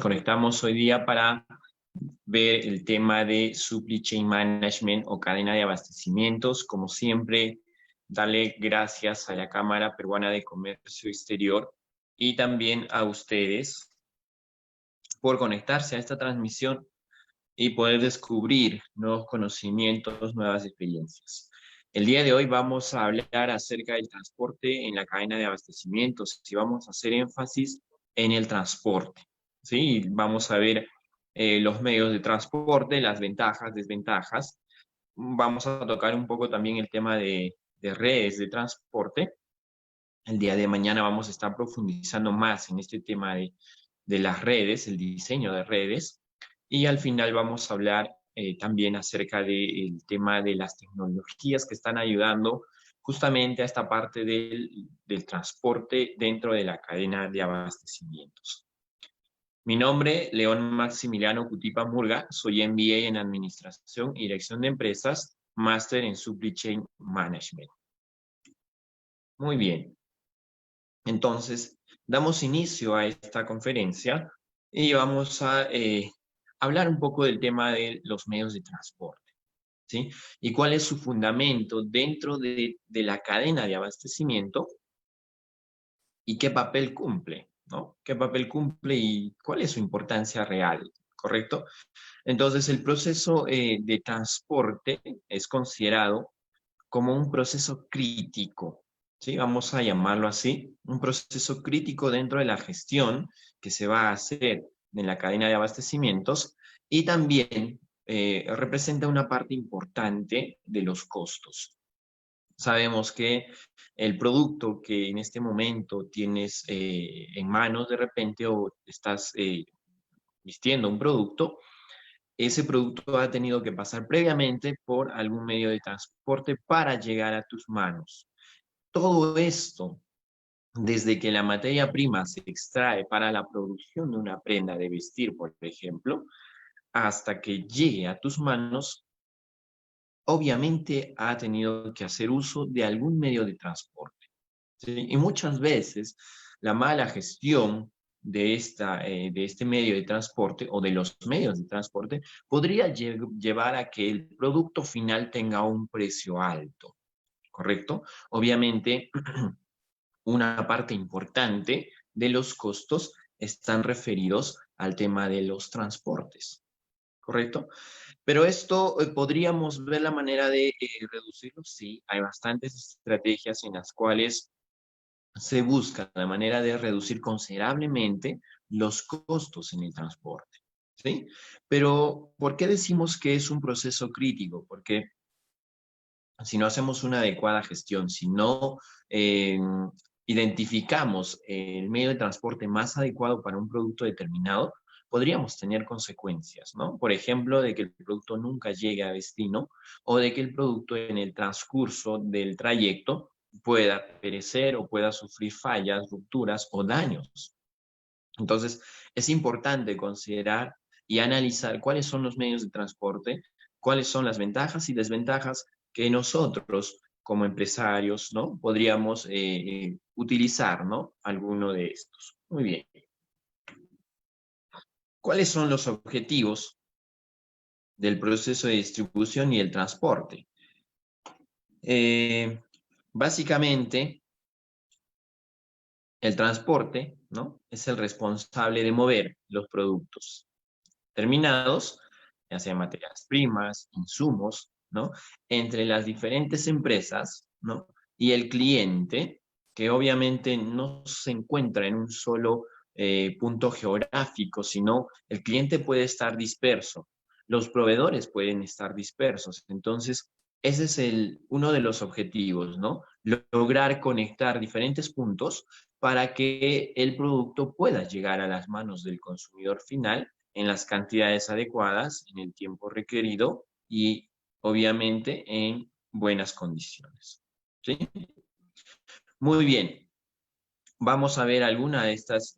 conectamos hoy día para ver el tema de Supply Chain Management o cadena de abastecimientos. Como siempre, darle gracias a la Cámara Peruana de Comercio Exterior y también a ustedes por conectarse a esta transmisión y poder descubrir nuevos conocimientos, nuevas experiencias. El día de hoy vamos a hablar acerca del transporte en la cadena de abastecimientos y vamos a hacer énfasis en el transporte. ¿Sí? Vamos a ver los medios de transporte, las ventajas, desventajas. Vamos a tocar un poco también el tema de redes de transporte. El día de mañana vamos a estar profundizando más en este tema de las redes, el diseño de redes. Y al final vamos a hablar también acerca del tema de las tecnologías que están ayudando justamente a esta parte del transporte dentro de la cadena de abastecimientos. Mi nombre, León Maximiliano Cutipa Murga, soy MBA en Administración y Dirección de Empresas, Máster en Supply Chain Management. Muy bien. Entonces, damos inicio a esta conferencia y vamos a hablar un poco del tema de los medios de transporte, ¿sí? Y cuál es su fundamento dentro de la cadena de abastecimiento y qué papel cumple, ¿no? ¿Qué papel cumple y cuál es su importancia real, correcto? Entonces, el proceso de transporte es considerado como un proceso crítico, ¿sí? Vamos a llamarlo así, un proceso crítico dentro de la gestión que se va a hacer en la cadena de abastecimientos y también representa una parte importante de los costos. Sabemos que el producto que en este momento tienes en manos de repente o estás vistiendo un producto, ese producto ha tenido que pasar previamente por algún medio de transporte para llegar a tus manos. Todo esto, desde que la materia prima se extrae para la producción de una prenda de vestir, por ejemplo, hasta que llegue a tus manos, obviamente ha tenido que hacer uso de algún medio de transporte, ¿sí? Y muchas veces la mala gestión de este medio de transporte o de los medios de transporte podría llevar a que el producto final tenga un precio alto, ¿correcto? Obviamente, una parte importante de los costos están referidos al tema de los transportes, ¿correcto? Pero esto podríamos ver la manera de reducirlo. Sí, hay bastantes estrategias en las cuales se busca la manera de reducir considerablemente los costos en el transporte, ¿sí? Pero, ¿por qué decimos que es un proceso crítico? Porque si no hacemos una adecuada gestión, si no identificamos el medio de transporte más adecuado para un producto determinado, podríamos tener consecuencias, ¿no? Por ejemplo, de que el producto nunca llegue a destino o de que el producto en el transcurso del trayecto pueda perecer o pueda sufrir fallas, rupturas o daños. Entonces, es importante considerar y analizar cuáles son los medios de transporte, cuáles son las ventajas y desventajas que nosotros como empresarios, ¿no? Podríamos utilizar, ¿no? Alguno de estos. Muy bien. ¿Cuáles son los objetivos del proceso de distribución y el transporte? Básicamente, el transporte, ¿no? Es el responsable de mover los productos terminados, ya sean materias primas, insumos, ¿no? Entre las diferentes empresas, ¿no? Y el cliente, que obviamente no se encuentra en un solo punto geográfico, sino el cliente puede estar disperso, los proveedores pueden estar dispersos. Entonces, ese es uno de los objetivos, ¿no? Lograr conectar diferentes puntos para que el producto pueda llegar a las manos del consumidor final en las cantidades adecuadas, en el tiempo requerido y obviamente en buenas condiciones. ¿Sí? Muy bien. Vamos a ver alguna de estos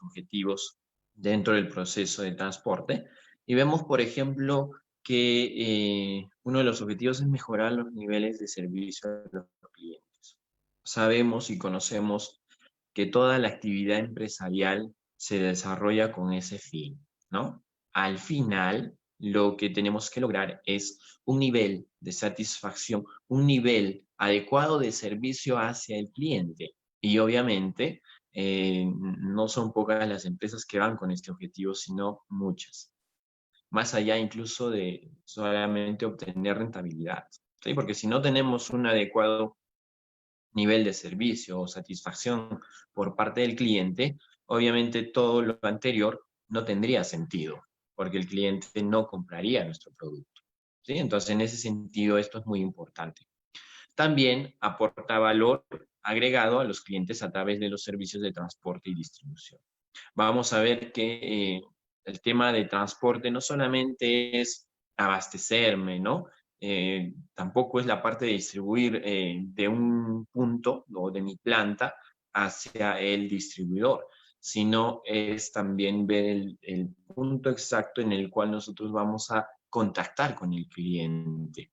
objetivos dentro del proceso de transporte y vemos, por ejemplo, que uno de los objetivos es mejorar los niveles de servicio a los clientes. Sabemos y conocemos que toda la actividad empresarial se desarrolla con ese fin, ¿no? Al final, lo que tenemos que lograr es un nivel de satisfacción, un nivel adecuado de servicio hacia el cliente. Y obviamente, no son pocas las empresas que van con este objetivo, sino muchas. Más allá incluso de solamente obtener rentabilidad, ¿sí? Porque si no tenemos un adecuado nivel de servicio o satisfacción por parte del cliente, obviamente todo lo anterior no tendría sentido, porque el cliente no compraría nuestro producto, ¿sí? Entonces, en ese sentido, esto es muy importante. También aporta valor agregado a los clientes a través de los servicios de transporte y distribución. Vamos a ver que el tema de transporte no solamente es abastecerme, ¿no? Tampoco es la parte de distribuir de un punto o de mi planta hacia el distribuidor, sino es también ver el punto exacto en el cual nosotros vamos a contactar con el cliente.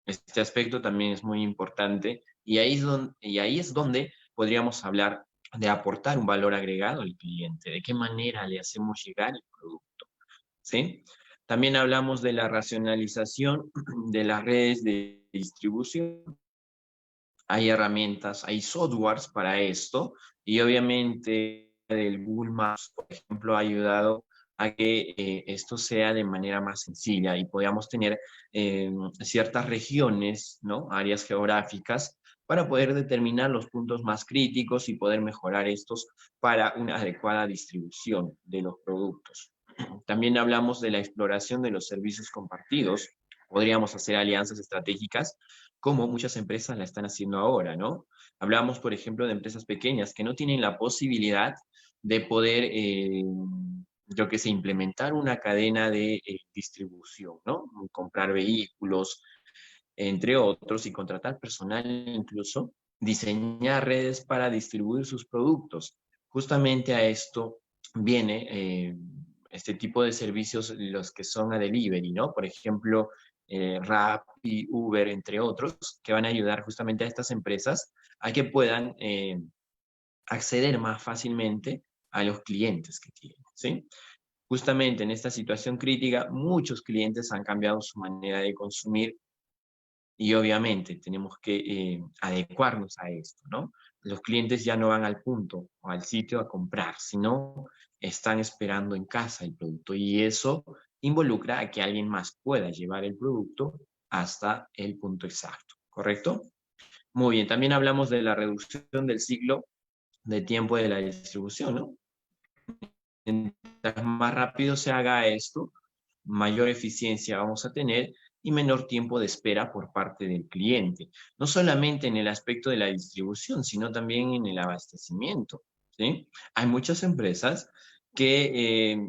Este aspecto también es muy importante y ahí es donde podríamos hablar de aportar un valor agregado al cliente, de qué manera le hacemos llegar el producto, ¿sí? También hablamos de la racionalización de las redes de distribución. Hay herramientas, hay softwares para esto y obviamente el Google Maps, por ejemplo, ha ayudado a que esto sea de manera más sencilla y podamos tener ciertas regiones, ¿no? Áreas geográficas para poder determinar los puntos más críticos y poder mejorar estos para una adecuada distribución de los productos. También hablamos de la exploración de los servicios compartidos. Podríamos hacer alianzas estratégicas como muchas empresas la están haciendo ahora, ¿no? Hablamos, por ejemplo, de empresas pequeñas que no tienen la posibilidad de poder, yo que sé, implementar una cadena de distribución, ¿no? Comprar vehículos, entre otros, y contratar personal incluso, diseñar redes para distribuir sus productos. Justamente a esto viene este tipo de servicios, los que son a delivery, ¿no? Por ejemplo, Rappi, Uber, entre otros, que van a ayudar justamente a estas empresas a que puedan acceder más fácilmente a los clientes que tienen, ¿sí? Justamente en esta situación crítica, muchos clientes han cambiado su manera de consumir y obviamente tenemos que adecuarnos a esto, ¿no? Los clientes ya no van al punto o al sitio a comprar, sino están esperando en casa el producto y eso involucra a que alguien más pueda llevar el producto hasta el punto exacto, ¿correcto? Muy bien, también hablamos de la reducción del ciclo de tiempo de la distribución, ¿no? Mientras más rápido se haga esto, mayor eficiencia vamos a tener y menor tiempo de espera por parte del cliente. No solamente en el aspecto de la distribución, sino también en el abastecimiento, ¿sí? Hay muchas empresas que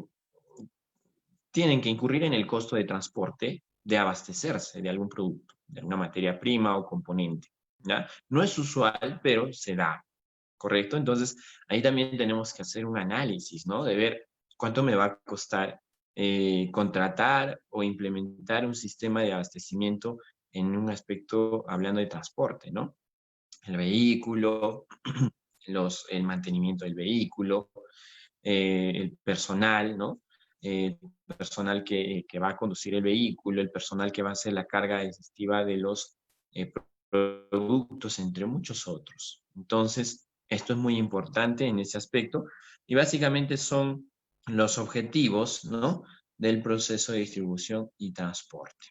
tienen que incurrir en el costo de transporte de abastecerse de algún producto, de alguna materia prima o componente, ¿ya? No es usual, pero se da, ¿correcto? Entonces, ahí también tenemos que hacer un análisis, ¿no? De ver cuánto me va a costar contratar o implementar un sistema de abastecimiento en un aspecto, hablando de transporte, ¿no? El vehículo, el mantenimiento del vehículo, el personal, ¿no? El personal que va a conducir el vehículo, el personal que va a hacer la carga exhaustiva de los eh, productos, entre muchos otros. Entonces, esto es muy importante en ese aspecto y básicamente son los objetivos, ¿no? Del proceso de distribución y transporte.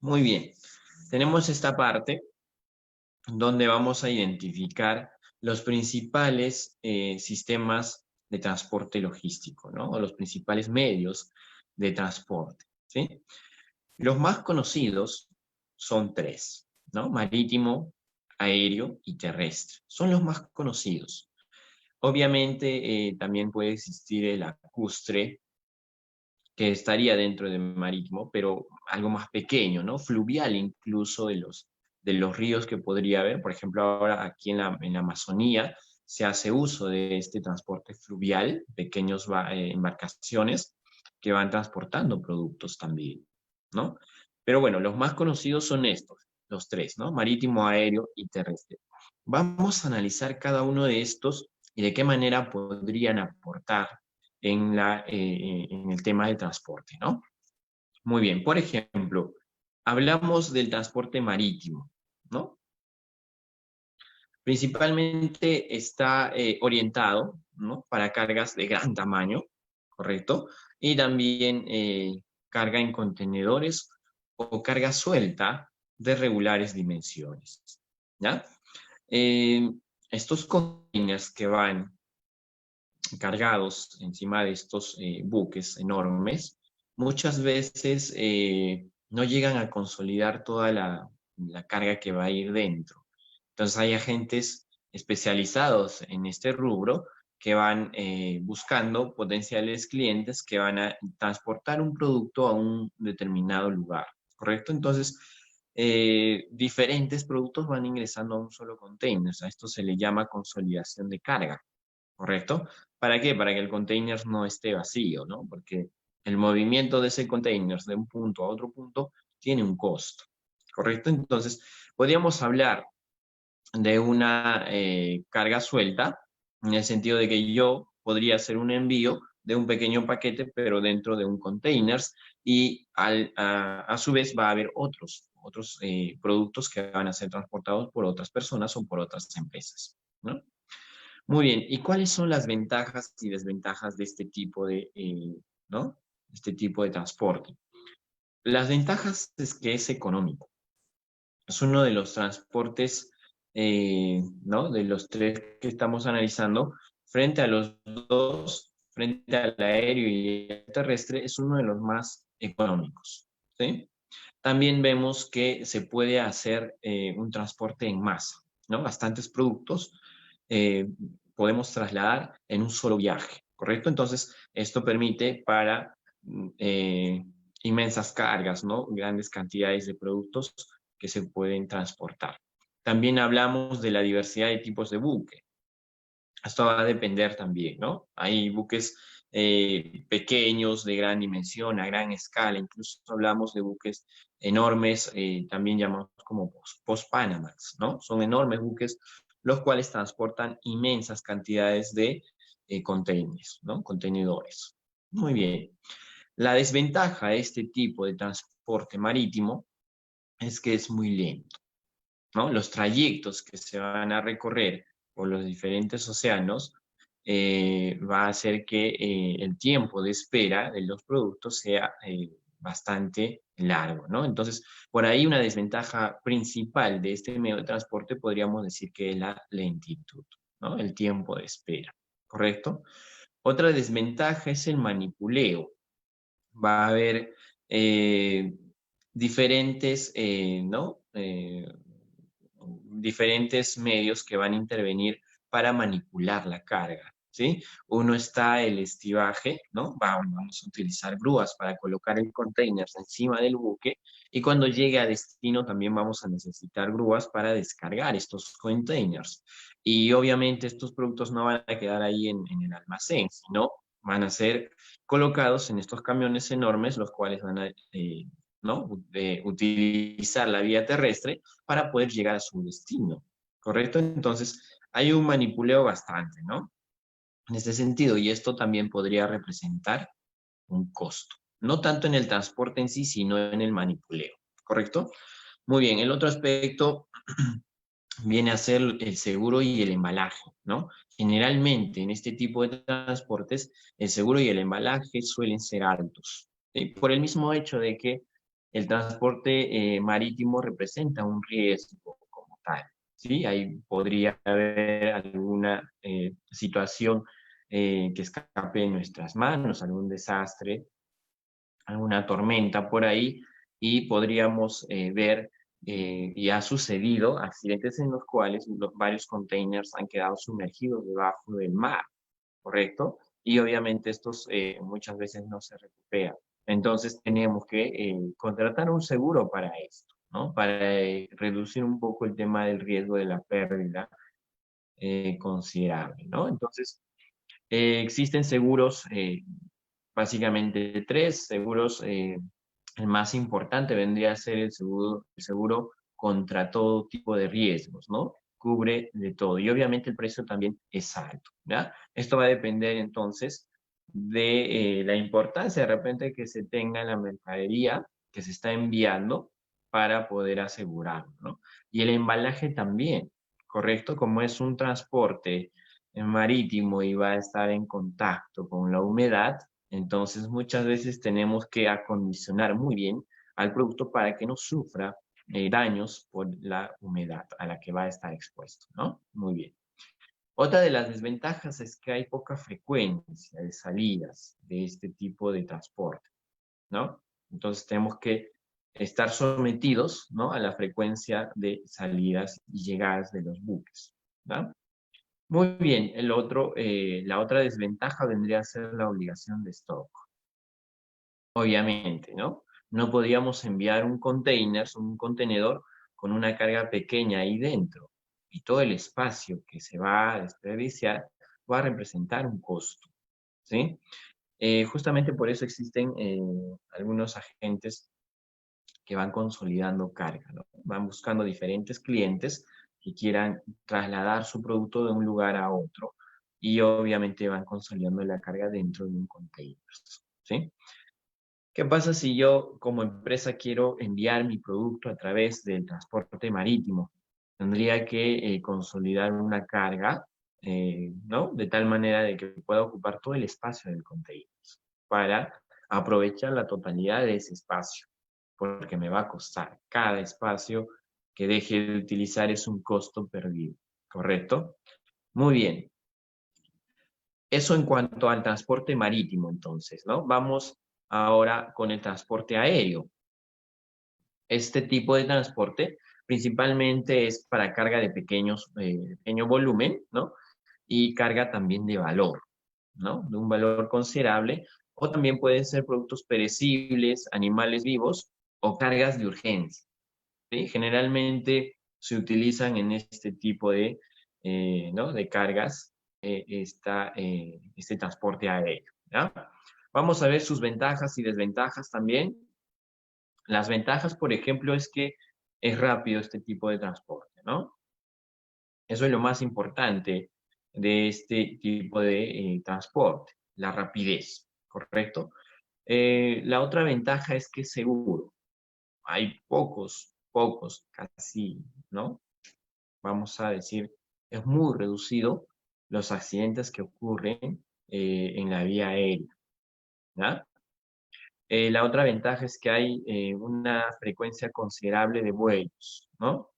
Muy bien, tenemos esta parte donde vamos a identificar los principales sistemas de transporte logístico, ¿no? O los principales medios de transporte, ¿sí? Los más conocidos son tres, ¿no? Marítimo, aéreo y terrestre. Son los más conocidos. Obviamente también puede existir el lacustre, que estaría dentro del marítimo, pero algo más pequeño, ¿no? Fluvial incluso de los ríos que podría haber. Por ejemplo, ahora aquí en la Amazonía se hace uso de este transporte fluvial, pequeñas embarcaciones que van transportando productos también, ¿no? Pero bueno, los más conocidos son estos, los tres, ¿no? Marítimo, aéreo y terrestre. Vamos a analizar cada uno de estos y de qué manera podrían aportar en el tema de transporte, ¿no? Muy bien, por ejemplo, hablamos del transporte marítimo, ¿no? Principalmente está orientado, ¿no?, para cargas de gran tamaño, ¿correcto? Y también carga en contenedores o carga suelta de regulares dimensiones, ¿ya? Eh, Estos containers que van cargados encima de estos buques enormes, muchas veces no llegan a consolidar toda la carga que va a ir dentro. Entonces hay agentes especializados en este rubro que van buscando potenciales clientes que van a transportar un producto a un determinado lugar, ¿correcto? Entonces, diferentes productos van ingresando a un solo container. A esto se le llama consolidación de carga, ¿correcto? ¿Para qué? Para que el container no esté vacío, ¿no? Porque el movimiento de ese container de un punto a otro punto tiene un costo, ¿correcto? Entonces, podríamos hablar de una carga suelta, en el sentido de que yo podría hacer un envío de un pequeño paquete, pero dentro de un container, y a su vez va a haber otros productos que van a ser transportados por otras personas o por otras empresas, ¿no? Muy bien, ¿y cuáles son las ventajas y desventajas de este tipo ¿no? Este tipo de transporte? Las ventajas es que es económico. Es uno de los transportes, ¿no?, de los tres que estamos analizando, frente a los dos, frente al aéreo y al terrestre, es uno de los más económicos, ¿sí? También vemos que se puede hacer un transporte en masa, ¿no? Bastantes productos eh, podemos trasladar en un solo viaje, ¿correcto? Entonces, esto permite para eh, inmensas cargas, ¿no? Grandes cantidades de productos que se pueden transportar. También hablamos de la diversidad de tipos de buque. Esto va a depender también, ¿no? Hay buques pequeños, de gran dimensión, a gran escala, incluso hablamos de buques enormes, también llamados como post-Panamax, ¿no? Son enormes buques, los cuales transportan inmensas cantidades de containers, ¿no? Contenedores. Muy bien. La desventaja de este tipo de transporte marítimo es que es muy lento, ¿no? Los trayectos que se van a recorrer por los diferentes océanos va a hacer que el tiempo de espera de los productos sea bastante largo, ¿no? Entonces, por ahí una desventaja principal de este medio de transporte podríamos decir que es la lentitud, ¿no? El tiempo de espera, ¿correcto? Otra desventaja es el manipuleo. Va a haber eh, diferentes, ¿no? Diferentes medios que van a intervenir para manipular la carga, ¿sí? Uno está el estivaje, ¿no? Vamos a utilizar grúas para colocar el container encima del buque, y cuando llegue a destino también vamos a necesitar grúas para descargar estos containers. Y obviamente estos productos no van a quedar ahí en el almacén, sino van a ser colocados en estos camiones enormes, los cuales van a ¿no? Utilizar la vía terrestre para poder llegar a su destino, ¿correcto? Entonces, hay un manipuleo bastante, ¿no? En este sentido, y esto también podría representar un costo, no tanto en el transporte en sí, sino en el manipuleo, ¿correcto? Muy bien, el otro aspecto viene a ser el seguro y el embalaje, ¿no? Generalmente en este tipo de transportes, el seguro y el embalaje suelen ser altos, ¿sí? Por el mismo hecho de que el transporte marítimo representa un riesgo como tal, ¿sí? Ahí podría haber alguna situación que escape de nuestras manos, algún desastre, alguna tormenta por ahí, y podríamos ver, y ha sucedido, accidentes en los cuales varios containers han quedado sumergidos debajo del mar, ¿correcto? Y obviamente estos muchas veces no se recuperan. Entonces tenemos que contratar un seguro para esto, ¿no? Para reducir un poco el tema del riesgo de la pérdida considerable, ¿no? Entonces, existen seguros, básicamente tres seguros. El más importante vendría a ser el seguro contra todo tipo de riesgos, ¿no? cubre de todo. Y obviamente el precio también es alto, ¿ya? Esto va a depender entonces de la importancia de repente que se tenga en la mercadería que se está enviando para poder asegurarlo, ¿no? Y el embalaje también, ¿correcto? Como es un transporte marítimo y va a estar en contacto con la humedad, entonces muchas veces tenemos que acondicionar muy bien al producto para que no sufra daños por la humedad a la que va a estar expuesto, ¿no? Muy bien. Otra de las desventajas es que hay poca frecuencia de salidas de este tipo de transporte, ¿no? Entonces tenemos que estar sometidos, ¿no?, a la frecuencia de salidas y llegadas de los buques, ¿no? Muy bien, la otra desventaja vendría a ser la obligación de stock. Obviamente, ¿no? No podíamos enviar un contenedor con una carga pequeña ahí dentro. Y todo el espacio que se va a desperdiciar va a representar un costo, ¿sí? Justamente por eso existen algunos agentes que van consolidando carga, ¿no? Van buscando diferentes clientes que quieran trasladar su producto de un lugar a otro y obviamente van consolidando la carga dentro de un container, ¿sí? ¿Qué pasa si yo como empresa quiero enviar mi producto a través del transporte marítimo? Tendría que consolidar una carga, ¿no? De tal manera de que pueda ocupar todo el espacio del container para aprovechar la totalidad de ese espacio, porque me va a costar. Cada espacio que deje de utilizar es un costo perdido, ¿correcto? Muy bien. Eso en cuanto al transporte marítimo, entonces, ¿no? Vamos ahora con el transporte aéreo. Este tipo de transporte principalmente es para carga de pequeño volumen, ¿no? Y carga también de valor, ¿no? De un valor considerable. O también pueden ser productos perecibles, animales vivos o cargas de urgencia, ¿sí? Generalmente se utilizan en este tipo de, ¿no?, de cargas este transporte aéreo, ¿ya? Vamos a ver sus ventajas y desventajas también. Las ventajas, por ejemplo, es que es rápido este tipo de transporte, ¿no? Eso es lo más importante de este tipo de transporte, la rapidez, ¿correcto? La otra ventaja es que es seguro. Hay pocos, casi, ¿no? Vamos a decir, es muy reducido los accidentes que ocurren en la vía aérea, ¿ya? La otra ventaja es que hay una frecuencia considerable de vuelos, ¿no?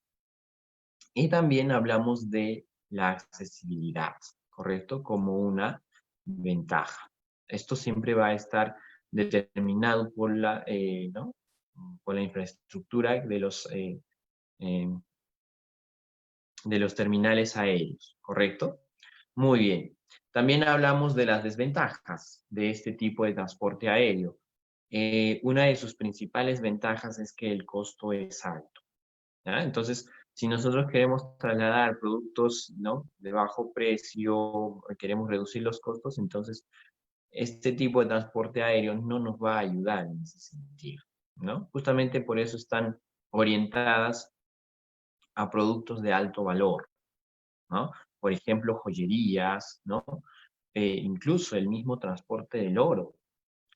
Y también hablamos de la accesibilidad, ¿correcto? Como una ventaja. Esto siempre va a estar determinado por ¿no?, por la infraestructura eh, de los terminales aéreos, ¿correcto? Muy bien. También hablamos de las desventajas de este tipo de transporte aéreo. Una de sus principales ventajas es que el costo es alto, ¿ya? Entonces, si nosotros queremos trasladar productos, ¿no?, de bajo precio, queremos reducir los costos, entonces este tipo de transporte aéreo no nos va a ayudar en ese sentido, ¿no? Justamente por eso están orientadas a productos de alto valor, ¿no? Por ejemplo, joyerías, ¿no? Incluso el mismo transporte del oro,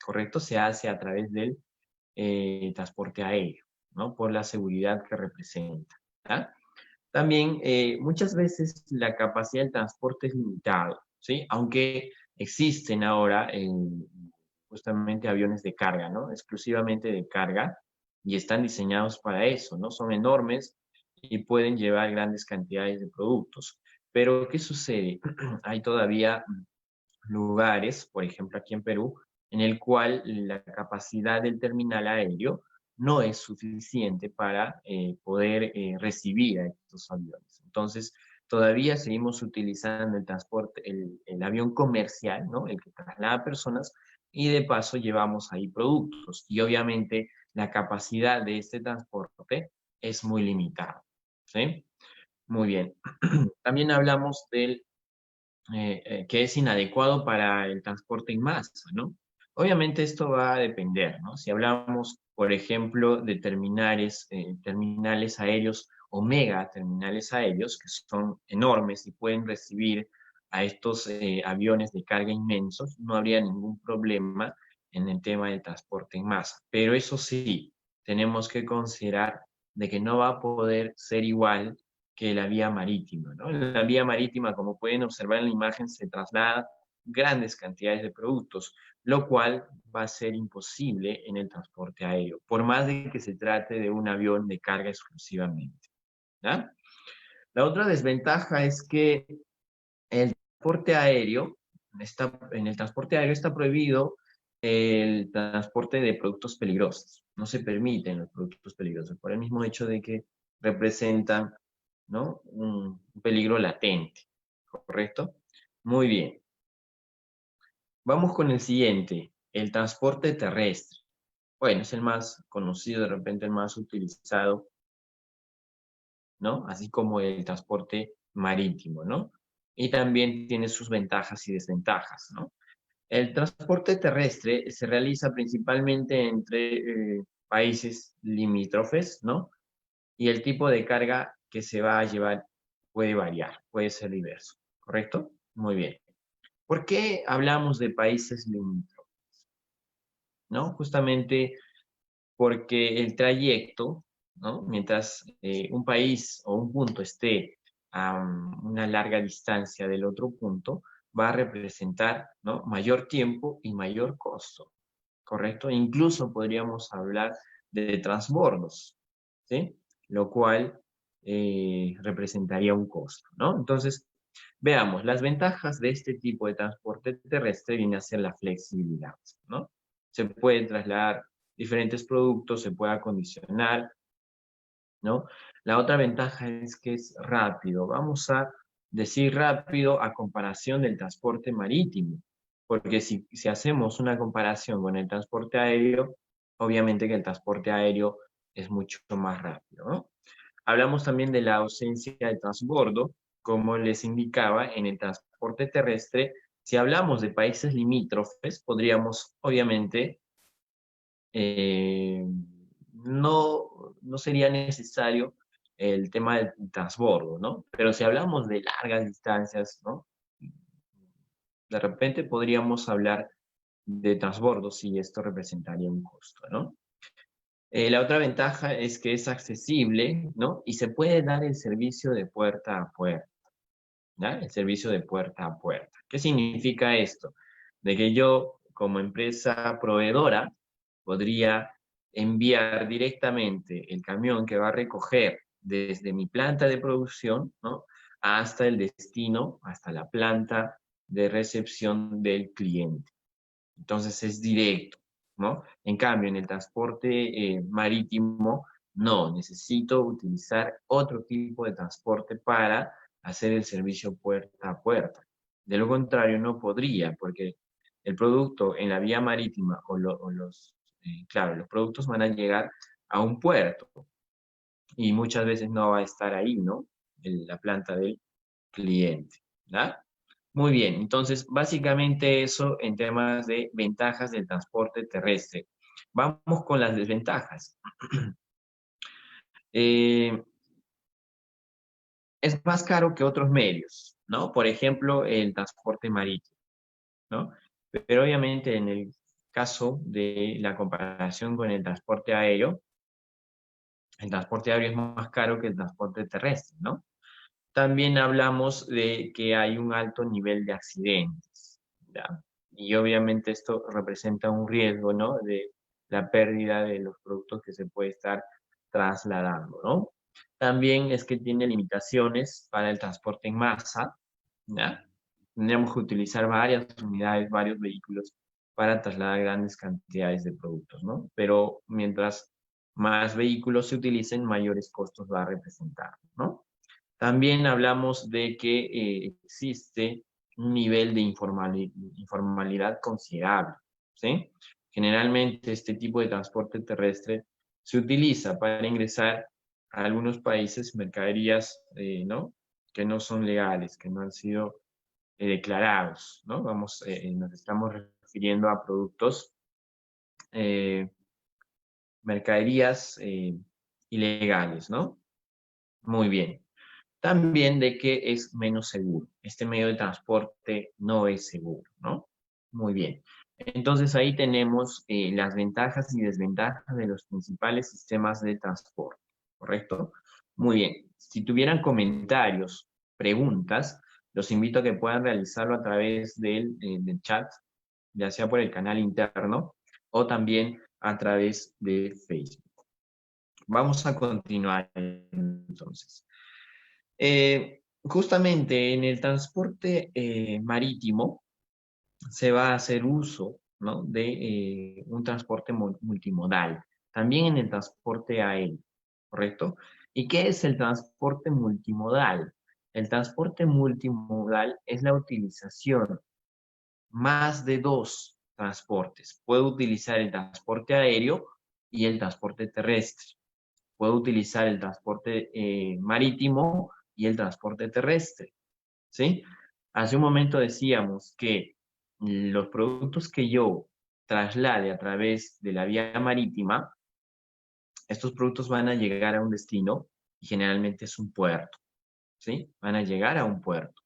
¿correcto? Se hace a través del transporte aéreo, ¿no? Por la seguridad que representa, ¿ya? También muchas veces la capacidad del transporte es limitada, ¿sí? Aunque existen ahora justamente aviones de carga, ¿no? Exclusivamente de carga y están diseñados para eso, ¿no? Son enormes y pueden llevar grandes cantidades de productos. Pero, ¿qué sucede? Hay todavía lugares, por ejemplo aquí en Perú, en el cual la capacidad del terminal aéreo no es suficiente para poder recibir a estos aviones. Entonces, todavía seguimos utilizando el transporte, el avión comercial, ¿no?, el que traslada personas, y de paso llevamos ahí productos. Y obviamente la capacidad de este transporte es muy limitada, ¿sí? Muy bien. También hablamos del que es inadecuado para el transporte en masa, ¿no? Obviamente esto va a depender, ¿no? Si hablamos, por ejemplo, de terminales aéreos o mega terminales aéreos, que son enormes y pueden recibir a estos aviones de carga inmensos, no habría ningún problema en el tema del transporte en masa. Pero eso sí, tenemos que considerar de que no va a poder ser igual que la vía marítima, ¿no? En la vía marítima, como pueden observar en la imagen, se traslada grandes cantidades de productos, lo cual va a ser imposible en el transporte aéreo, por más de que se trate de un avión de carga exclusivamente, ¿ya? La otra desventaja es que el transporte aéreo, en el transporte aéreo está prohibido el transporte de productos peligrosos. No se permiten los productos peligrosos por el mismo hecho de que representan, ¿no?, un peligro latente, ¿correcto? Muy bien. Vamos con el siguiente, el transporte terrestre. Bueno, es el más conocido, de repente el más utilizado, ¿no? Así como el transporte marítimo, ¿no? Y también tiene sus ventajas y desventajas, ¿no? El transporte terrestre se realiza principalmente entre países limítrofes, ¿no? Y el tipo de carga que se va a llevar puede variar, puede ser diverso, ¿correcto? Muy bien. ¿Por qué hablamos de países limítrofes? ¿No? Justamente porque el trayecto, ¿no?, mientras un país o un punto esté a una larga distancia del otro punto, va a representar, ¿no?, mayor tiempo y mayor costo, ¿correcto? Incluso podríamos hablar de transbordos, ¿sí? Lo cual representaría un costo, ¿no? Entonces, veamos, las ventajas de este tipo de transporte terrestre viene a ser la flexibilidad, ¿no? Se puede trasladar diferentes productos, se puede acondicionar, ¿no? La otra ventaja es que es rápido. Vamos a decir rápido a comparación del transporte marítimo, porque si hacemos una comparación con el transporte aéreo, obviamente que el transporte aéreo es mucho más rápido, ¿no? Hablamos también de la ausencia de transbordo, como les indicaba, en el transporte terrestre. Si hablamos de países limítrofes, podríamos, obviamente, no sería necesario el tema del transbordo, ¿no? Pero si hablamos de largas distancias, ¿no?, de repente podríamos hablar de transbordo si esto representaría un costo, ¿no? La otra ventaja es que es accesible, ¿no? Y se puede dar el servicio de puerta a puerta, ¿ya? El servicio de puerta a puerta. ¿Qué significa esto? De que yo, como empresa proveedora, podría enviar directamente el camión que va a recoger desde mi planta de producción, ¿no?, hasta el destino, hasta la planta de recepción del cliente. Entonces es directo, ¿no? En cambio, en el transporte marítimo, no, necesito utilizar otro tipo de transporte para hacer el servicio puerta a puerta. De lo contrario, no podría, porque el producto en la vía marítima claro, los productos van a llegar a un puerto y muchas veces no va a estar ahí, ¿no?, en la planta del cliente, ¿verdad? Muy bien, entonces básicamente eso en temas de ventajas del transporte terrestre. Vamos con las desventajas. Eh, es más caro que otros medios, ¿no? Por ejemplo, el transporte marítimo, ¿no? Pero obviamente en el caso de la comparación con el transporte aéreo es más caro que el transporte terrestre, ¿no? También hablamos de que hay un alto nivel de accidentes, ¿ya? Y obviamente esto representa un riesgo, ¿no?, de la pérdida de los productos que se puede estar trasladando, ¿no? También es que tiene limitaciones para el transporte en masa, ¿ya? Tendríamos que utilizar varias unidades, varios vehículos para trasladar grandes cantidades de productos, ¿no? Pero mientras más vehículos se utilicen, mayores costos va a representar, ¿no? También hablamos de que existe un nivel de informalidad considerable, ¿sí? Generalmente este tipo de transporte terrestre se utiliza para ingresar a algunos países mercaderías, ¿no?, que no son legales, que no han sido declarados, ¿no? Nos estamos refiriendo a productos, eh, mercaderías ilegales, ¿no? Muy bien. También de que es menos seguro. Este medio de transporte no es seguro, ¿no? Muy bien. Entonces ahí tenemos las ventajas y desventajas de los principales sistemas de transporte, ¿correcto? Muy bien. Si tuvieran comentarios, preguntas, los invito a que puedan realizarlo a través del chat, ya sea por el canal interno o también a través de Facebook. Vamos a continuar entonces. Justamente en el transporte marítimo se va a hacer uso, ¿no?, de un transporte multimodal. También en el transporte aéreo, ¿correcto? ¿Y qué es el transporte multimodal? El transporte multimodal es la utilización más de dos transportes. Puedo utilizar el transporte aéreo y el transporte terrestre. Puedo utilizar el transporte marítimo y el transporte terrestre, ¿sí? Hace un momento decíamos que los productos que yo traslade a través de la vía marítima, estos productos van a llegar a un destino y generalmente es un puerto, ¿sí? Van a llegar a un puerto.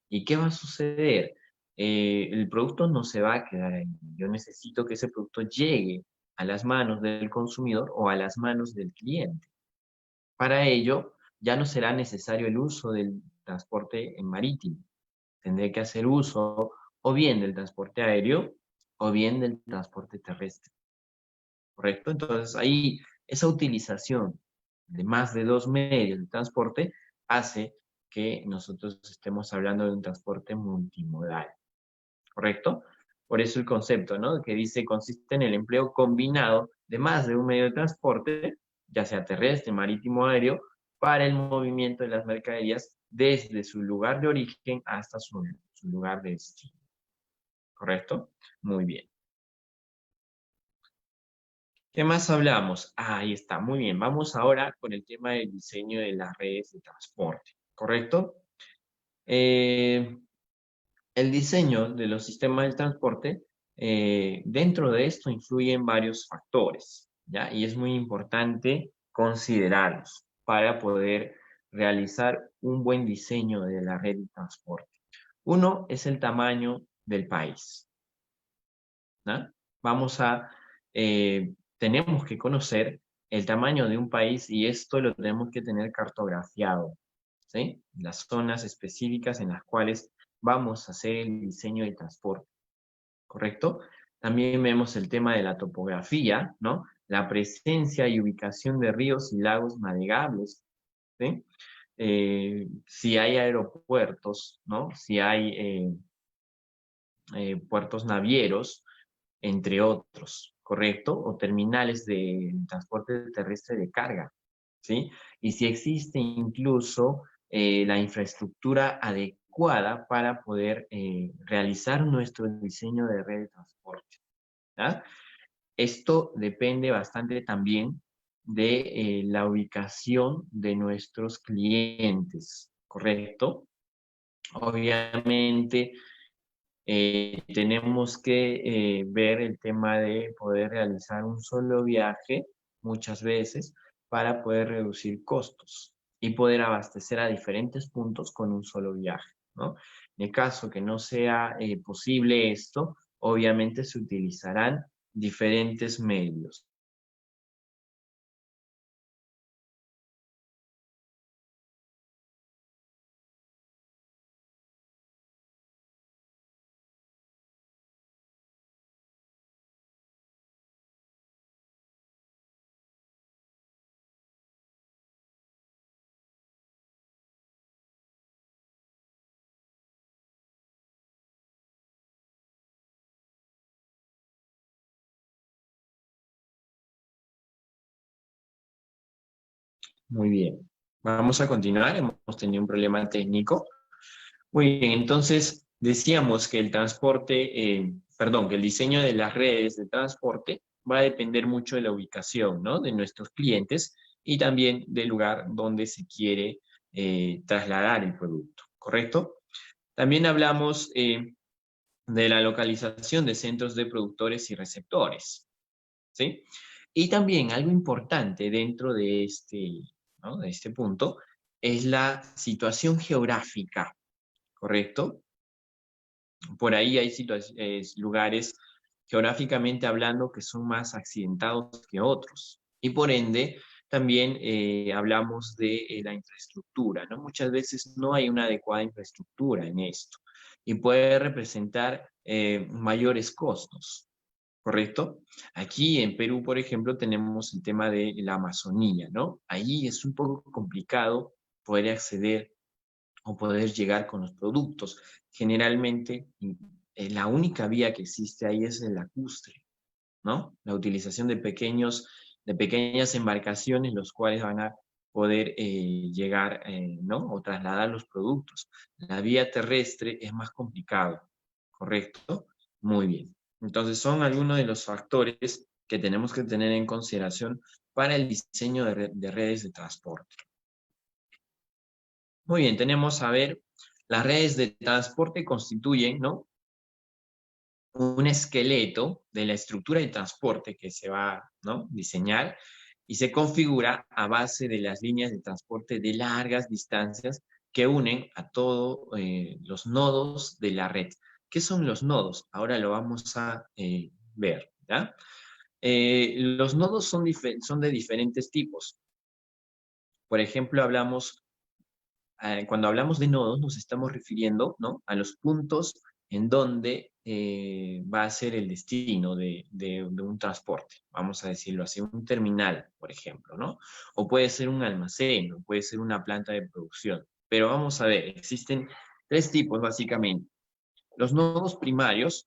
¿Y qué va a suceder? El producto no se va a quedar ahí. Yo necesito que ese producto llegue a las manos del consumidor o a las manos del cliente. Para ello, ya no será necesario el uso del transporte en marítimo. Tendré que hacer uso o bien del transporte aéreo o bien del transporte terrestre, ¿correcto? Entonces ahí esa utilización de más de dos medios de transporte hace que nosotros estemos hablando de un transporte multimodal, ¿correcto? Por eso el concepto, ¿no?, que dice consiste en el empleo combinado de más de un medio de transporte, ya sea terrestre, marítimo o aéreo, para el movimiento de las mercaderías desde su lugar de origen hasta su lugar de destino. ¿Correcto? Muy bien. ¿Qué más hablamos? Ahí está, muy bien. Vamos ahora con el tema del diseño de las redes de transporte. ¿Correcto? Eh, el diseño de los sistemas de transporte, dentro de esto influyen varios factores, ¿ya? Y es muy importante considerarlos para poder realizar un buen diseño de la red de transporte. Uno es el tamaño del país, ¿no? Vamos a, tenemos que conocer el tamaño de un país y esto lo tenemos que tener cartografiado, ¿sí? Las zonas específicas en las cuales vamos a hacer el diseño de transporte, ¿correcto? También vemos el tema de la topografía, ¿no? La presencia y ubicación de ríos y lagos navegables, ¿sí? Si hay aeropuertos, ¿no? Si hay puertos navieros, entre otros, ¿correcto? O terminales de transporte terrestre de carga, ¿sí? Y si existe incluso la infraestructura adecuada para poder realizar nuestro diseño de red de transporte, ¿ya? Esto depende bastante también de la ubicación de nuestros clientes, ¿correcto? Obviamente, tenemos que ver el tema de poder realizar un solo viaje muchas veces para poder reducir costos y poder abastecer a diferentes puntos con un solo viaje, ¿no? En el caso que no sea posible esto, obviamente se utilizarán diferentes medios. Muy bien. Vamos a continuar. Hemos tenido un problema técnico. Muy bien, entonces decíamos que el transporte, perdón, que el diseño de las redes de transporte va a depender mucho de la ubicación, ¿no?, de nuestros clientes y también del lugar donde se quiere trasladar el producto, ¿correcto? También hablamos de la localización de centros de productores y receptores, ¿sí? Y también algo importante dentro de este, ¿no?, de este punto es la situación geográfica, ¿correcto? Por ahí hay lugares geográficamente hablando que son más accidentados que otros. Y por ende, también hablamos de la infraestructura, ¿no? Muchas veces no hay una adecuada infraestructura en esto y puede representar mayores costos, ¿correcto? Aquí en Perú, por ejemplo, tenemos el tema de la Amazonía, ¿no? Ahí es un poco complicado poder acceder o poder llegar con los productos. Generalmente, la única vía que existe ahí es el lacustre, ¿no? La utilización de pequeñas embarcaciones, los cuales van a poder llegar, ¿no? O trasladar los productos. La vía terrestre es más complicado, ¿correcto? Muy bien. Entonces, son algunos de los factores que tenemos que tener en consideración para el diseño de redes de transporte. Muy bien, tenemos a ver, las redes de transporte constituyen, ¿no? Un esqueleto de la estructura de transporte que se va, ¿no? Diseñar y se configura a base de las líneas de transporte de largas distancias que unen a todos los nodos de la red. ¿Qué son los nodos? Ahora lo vamos a ver, ¿ya? Los nodos son de diferentes tipos. Por ejemplo, cuando hablamos de nodos nos estamos refiriendo, ¿no? A los puntos en donde va a ser el destino de un transporte, vamos a decirlo así, un terminal, por ejemplo, ¿no? O puede ser un almacén, o puede ser una planta de producción. Pero vamos a ver, existen tres tipos básicamente. Los nodos primarios,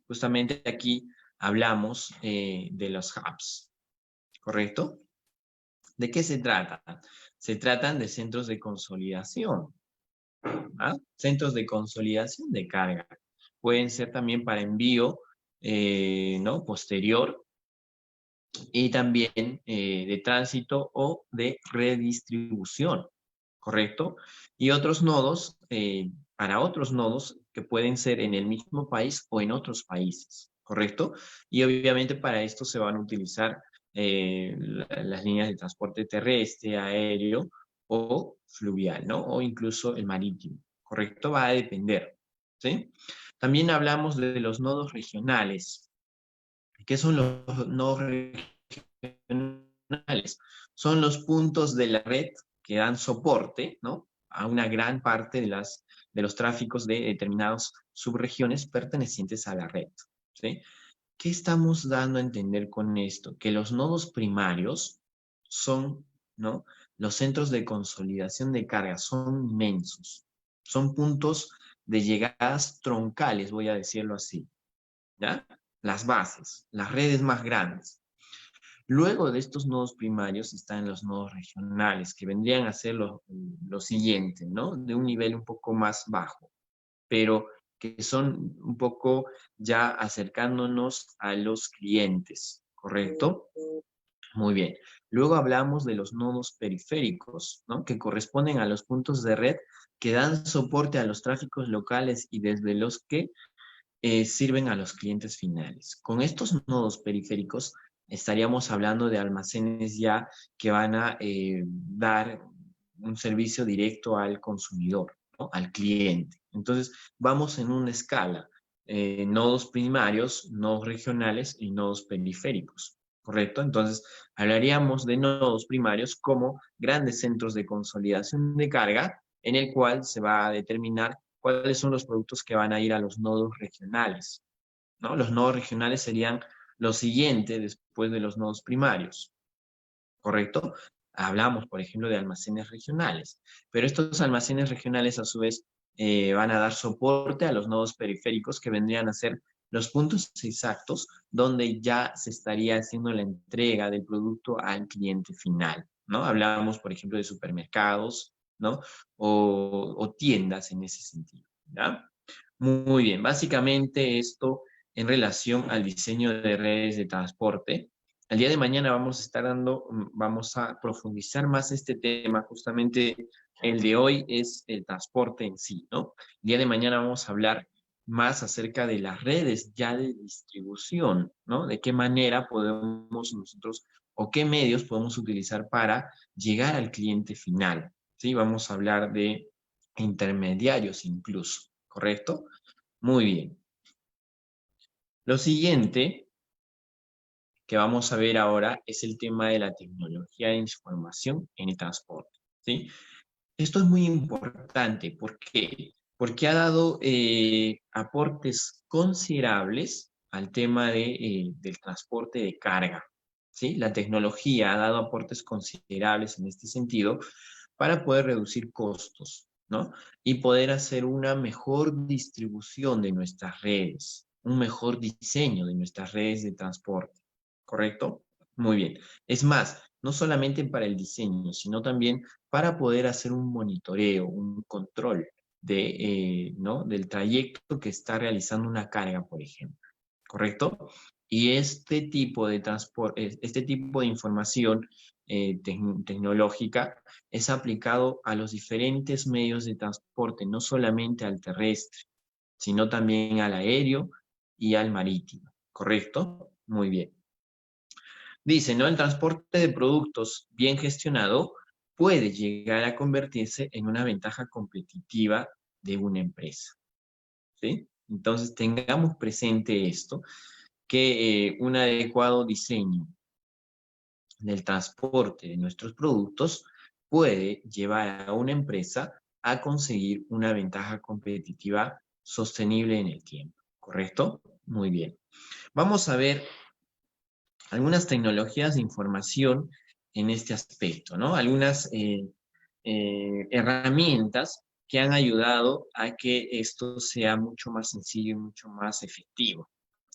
justamente aquí hablamos de los hubs, ¿correcto? ¿De qué se trata? Se tratan de centros de consolidación, ¿ah? Centros de consolidación de carga. Pueden ser también para envío, ¿no? Posterior y también de tránsito o de redistribución, ¿correcto? Y otros nodos, para otros nodos que pueden ser en el mismo país o en otros países, ¿correcto? Y obviamente para esto se van a utilizar las líneas de transporte terrestre, aéreo o fluvial, ¿no? O incluso el marítimo, ¿correcto? Va a depender, ¿sí? También hablamos de los nodos regionales. ¿Qué son los nodos regionales? Son los puntos de la red que dan soporte, ¿no? A una gran parte de los tráficos de determinadas subregiones pertenecientes a la red, ¿sí? ¿Qué estamos dando a entender con esto? Que los nodos primarios son, ¿no? Los centros de consolidación de carga son inmensos. Son puntos de llegadas troncales, voy a decirlo así, ¿ya? Las bases, las redes más grandes. Luego de estos nodos primarios están los nodos regionales, que vendrían a ser lo siguiente, ¿no? De un nivel un poco más bajo, pero que son un poco ya acercándonos a los clientes, ¿correcto? Muy bien. Luego hablamos de los nodos periféricos, ¿no? Que corresponden a los puntos de red que dan soporte a los tráficos locales y desde los que sirven a los clientes finales. Con estos nodos periféricos estaríamos hablando de almacenes ya que van a dar un servicio directo al consumidor, ¿no? Al cliente. Entonces, vamos en una escala, nodos primarios, nodos regionales y nodos periféricos, ¿correcto? Entonces, hablaríamos de nodos primarios como grandes centros de consolidación de carga en el cual se va a determinar cuáles son los productos que van a ir a los nodos regionales, ¿no? Los nodos regionales serían lo siguiente después de los nodos primarios, ¿correcto? Hablamos, por ejemplo, de almacenes regionales, pero estos almacenes regionales a su vez van a dar soporte a los nodos periféricos que vendrían a ser los puntos exactos donde ya se estaría haciendo la entrega del producto al cliente final, ¿no? Hablamos, por ejemplo, de supermercados, ¿no? O tiendas en ese sentido, ¿ya? Muy bien, básicamente esto en relación al diseño de redes de transporte. El día de mañana vamos a profundizar más este tema, justamente el de hoy es el transporte en sí, ¿no? El día de mañana vamos a hablar más acerca de las redes ya de distribución, ¿no? De qué manera podemos nosotros o qué medios podemos utilizar para llegar al cliente final, ¿sí? Vamos a hablar de intermediarios incluso, ¿correcto? Muy bien. Lo siguiente que vamos a ver ahora es el tema de la tecnología de información en el transporte, ¿sí? Esto es muy importante. ¿Por qué? Porque ha dado aportes considerables al tema del transporte de carga, ¿sí? La tecnología ha dado aportes considerables en este sentido para poder reducir costos, ¿no? Y poder hacer una mejor distribución de nuestras redes, un mejor diseño de nuestras redes de transporte, ¿correcto? Muy bien. Es más, no solamente para el diseño, sino también para poder hacer un monitoreo, un control ¿no? del trayecto que está realizando una carga, por ejemplo, ¿correcto? Y este tipo de transporte, este tipo de información tecnológica es aplicado a los diferentes medios de transporte, no solamente al terrestre, sino también al aéreo y al marítimo, ¿correcto? Muy bien. Dice, ¿no? El transporte de productos bien gestionado puede llegar a convertirse en una ventaja competitiva de una empresa, ¿sí? Entonces, tengamos presente esto, que un adecuado diseño del transporte de nuestros productos puede llevar a una empresa a conseguir una ventaja competitiva sostenible en el tiempo, ¿correcto? Muy bien. Vamos a ver algunas tecnologías de información en este aspecto, ¿no? Algunas herramientas que han ayudado a que esto sea mucho más sencillo y mucho más efectivo,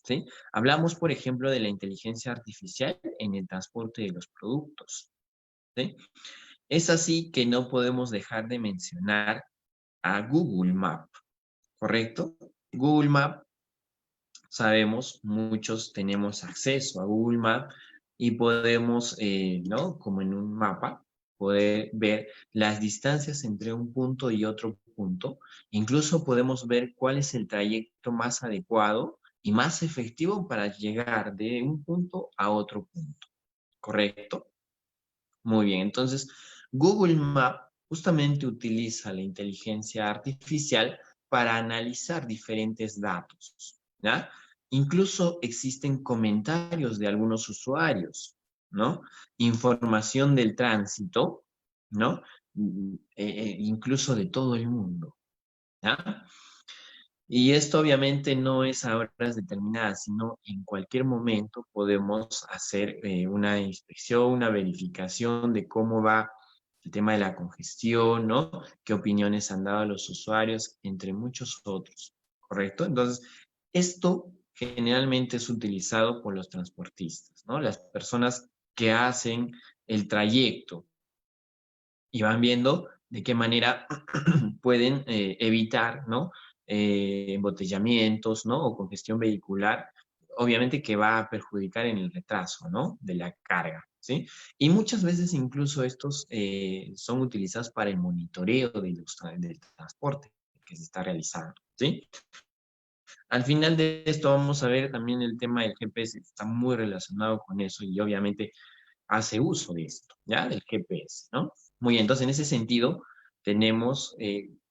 ¿sí? Hablamos, por ejemplo, de la inteligencia artificial en el transporte de los productos, ¿sí? Es así que no podemos dejar de mencionar a Google Maps, ¿correcto? Google Maps, sabemos, muchos tenemos acceso a Google Maps y podemos, ¿no? Como en un mapa, poder ver las distancias entre un punto y otro punto. Incluso podemos ver cuál es el trayecto más adecuado y más efectivo para llegar de un punto a otro punto, ¿correcto? Muy bien, entonces Google Maps justamente utiliza la inteligencia artificial para analizar diferentes datos, ¿ya? Incluso existen comentarios de algunos usuarios, ¿no? Información del tránsito, ¿no? Incluso de todo el mundo, ¿ya? Y esto obviamente no es a horas determinadas, sino en cualquier momento podemos hacer una inspección, una verificación de cómo va el tema de la congestión, ¿no? Qué opiniones han dado los usuarios, entre muchos otros, ¿correcto? Entonces, esto generalmente es utilizado por los transportistas, ¿no? Las personas que hacen el trayecto y van viendo de qué manera pueden evitar, ¿no? Embotellamientos, ¿no? O congestión vehicular, obviamente que va a perjudicar en el retraso, ¿no? De la carga, ¿sí? Y muchas veces incluso estos son utilizados para el monitoreo del transporte que se está realizando, ¿sí? Al final de esto vamos a ver también el tema del GPS, está muy relacionado con eso y obviamente hace uso de esto, ¿ya? Del GPS, ¿no? Muy bien, entonces en ese sentido tenemos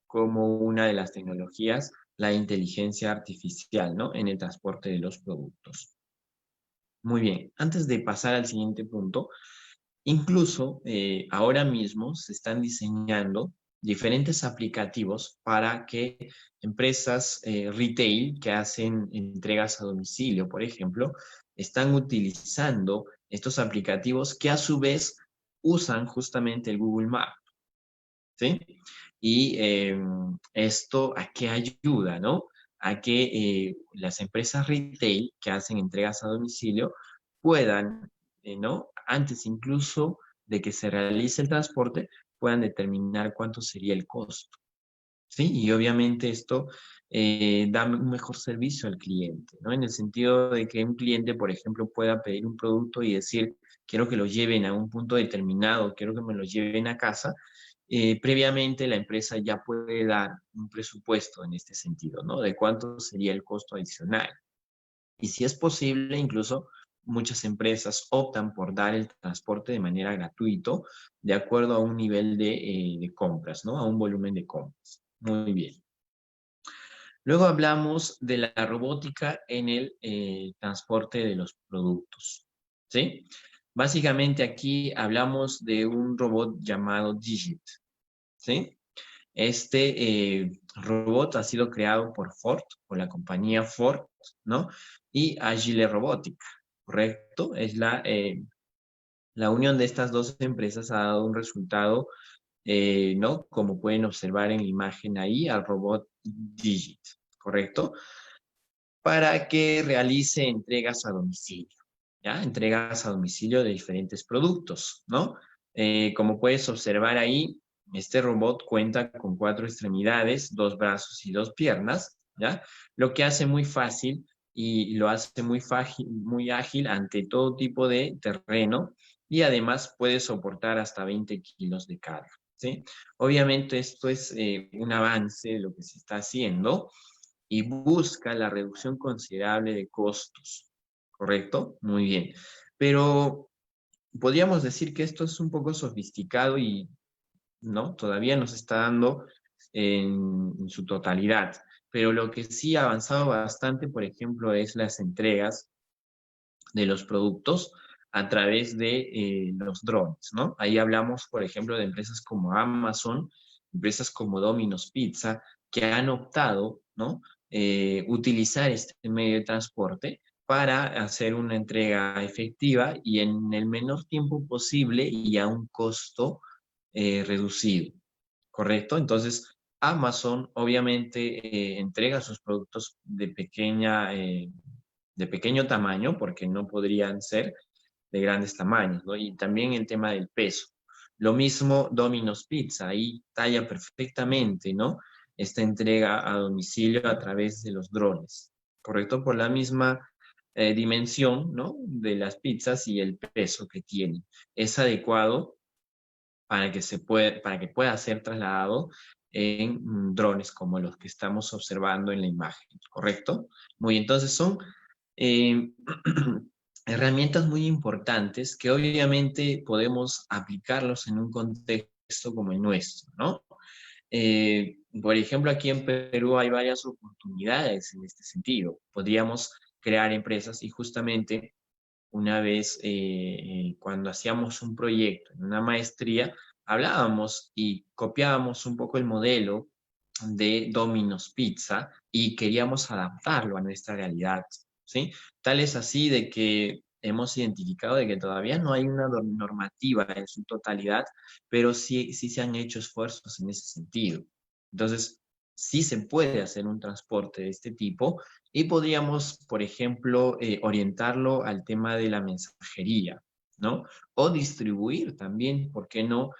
como una de las tecnologías la inteligencia artificial, ¿no? En el transporte de los productos. Muy bien, antes de pasar al siguiente punto, incluso ahora mismo se están diseñando diferentes aplicativos para que empresas retail que hacen entregas a domicilio, por ejemplo, están utilizando estos aplicativos que a su vez usan justamente el Google Maps, ¿sí? Y esto a qué ayuda, ¿no? A que las empresas retail que hacen entregas a domicilio puedan, ¿no? Antes incluso de que se realice el transporte, puedan determinar cuánto sería el costo, ¿sí? Y obviamente esto da un mejor servicio al cliente, ¿no? En el sentido de que un cliente, por ejemplo, pueda pedir un producto y decir, quiero que lo lleven a un punto determinado, quiero que me lo lleven a casa, previamente la empresa ya puede dar un presupuesto en este sentido, ¿no? De cuánto sería el costo adicional. Y si es posible, incluso muchas empresas optan por dar el transporte de manera gratuito, de acuerdo a un nivel de compras, ¿no? A un volumen de compras. Muy bien. Luego hablamos de la robótica en el transporte de los productos, ¿sí? Básicamente aquí hablamos de un robot llamado Digit, ¿sí? Este robot ha sido creado por Ford, por la compañía Ford, ¿no? Y Agile Robotic, ¿correcto? Es la unión de estas dos empresas ha dado un resultado, ¿no? Como pueden observar en la imagen ahí, al robot Digit, ¿correcto? Para que realice entregas a domicilio, ¿ya? Entregas a domicilio de diferentes productos, ¿no? Como puedes observar ahí, este robot cuenta con 4 extremidades, 2 brazos y 2 piernas, ¿ya? Lo que hace muy fácil y lo hace muy ágil ante todo tipo de terreno y además puede soportar hasta 20 kilos de carga, ¿sí? Obviamente esto es un avance de lo que se está haciendo y busca la reducción considerable de costos, ¿correcto? Muy bien. Pero podríamos decir que esto es un poco sofisticado y no, todavía no se está dando en su totalidad. Pero lo que sí ha avanzado bastante, por ejemplo, es las entregas de los productos a través de los drones, ¿no? Ahí hablamos, por ejemplo, de empresas como Amazon, empresas como Domino's Pizza, que han optado, ¿no? Utilizar este medio de transporte para hacer una entrega efectiva y en el menor tiempo posible y a un costo reducido, ¿correcto? Entonces, Amazon obviamente entrega sus productos de pequeño tamaño, porque no podrían ser de grandes tamaños, ¿no? Y también el tema del peso. Lo mismo Domino's Pizza, ahí talla perfectamente, ¿no? Esta entrega a domicilio a través de los drones, ¿correcto? Por la misma dimensión, ¿no? De las pizzas y el peso que tienen. Es adecuado para que pueda ser trasladado en drones como los que estamos observando en la imagen, ¿correcto? Muy bien, entonces son eh, herramientas muy importantes que obviamente podemos aplicarlos en un contexto como el nuestro, ¿no? Por ejemplo, aquí en Perú hay varias oportunidades en este sentido. Podríamos crear empresas y justamente una vez cuando hacíamos un proyecto en una maestría, hablábamos y copiábamos un poco el modelo de Domino's Pizza y queríamos adaptarlo a nuestra realidad, ¿sí? Tal es así de que hemos identificado de que todavía no hay una normativa en su totalidad, pero sí se han hecho esfuerzos en ese sentido. Entonces, sí se puede hacer un transporte de este tipo y podríamos, por ejemplo, orientarlo al tema de la mensajería, ¿no? O distribuir también, ¿por qué no?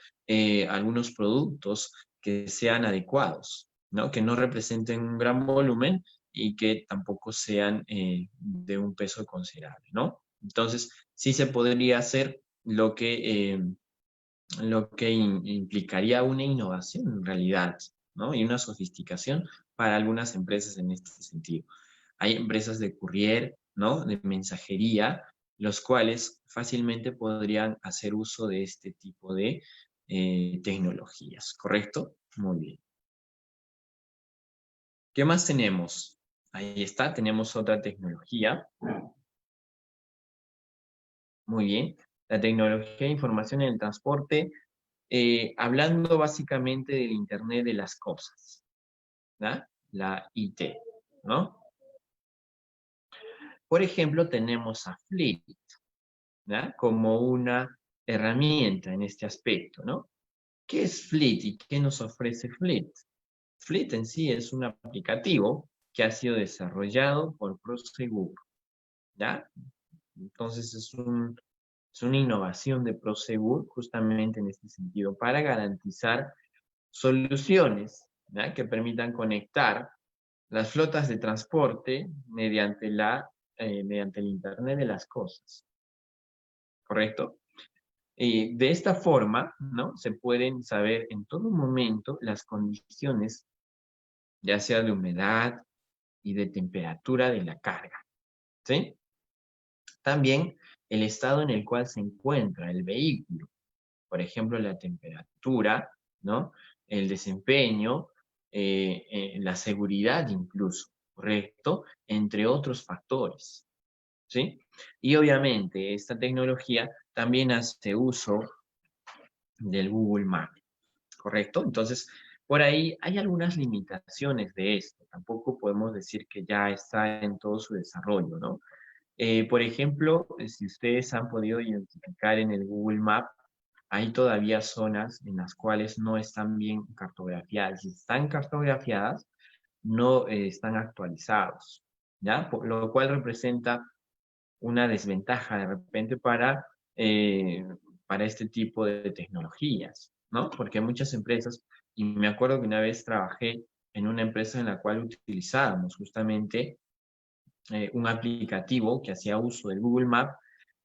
Algunos productos que sean adecuados, ¿no? Que no representen un gran volumen y que tampoco sean de un peso considerable, ¿no? Entonces, sí se podría hacer lo que implicaría una innovación en realidad, ¿no? Y una sofisticación para algunas empresas en este sentido. Hay empresas de courier, ¿no? De mensajería, los cuales fácilmente podrían hacer uso de este tipo de tecnologías, ¿correcto? Muy bien. ¿Qué más tenemos? Ahí está, tenemos otra tecnología. Muy bien. La tecnología de información en el transporte, hablando básicamente del Internet de las cosas, ¿no? La IT, ¿no? Por ejemplo, tenemos a Fleet, ¿no? Como una herramienta en este aspecto, ¿no? ¿Qué es Fleet y qué nos ofrece Fleet? Fleet en sí es un aplicativo que ha sido desarrollado por Prosegur, ¿ya? Entonces es una innovación de Prosegur justamente en este sentido para garantizar soluciones, ¿ya? Que permitan conectar las flotas de transporte mediante el Internet de las cosas, ¿correcto? Y de esta forma, ¿no? Se pueden saber en todo momento las condiciones, ya sea de humedad y de temperatura de la carga, ¿sí? También el estado en el cual se encuentra el vehículo, por ejemplo, la temperatura, ¿no? El desempeño, la seguridad incluso, ¿correcto? Entre otros factores, ¿sí? Y obviamente esta tecnología también hace uso del Google Maps, ¿correcto? Entonces, por ahí hay algunas limitaciones de esto. Tampoco podemos decir que ya está en todo su desarrollo, ¿no? Por ejemplo, si ustedes han podido identificar en el Google Map, hay todavía zonas en las cuales no están bien cartografiadas. Si están cartografiadas, no están actualizados, ¿ya? Lo cual representa una desventaja de repente para este tipo de tecnologías, ¿no? Porque muchas empresas, y me acuerdo que una vez trabajé en una empresa en la cual utilizábamos justamente un aplicativo que hacía uso del Google Map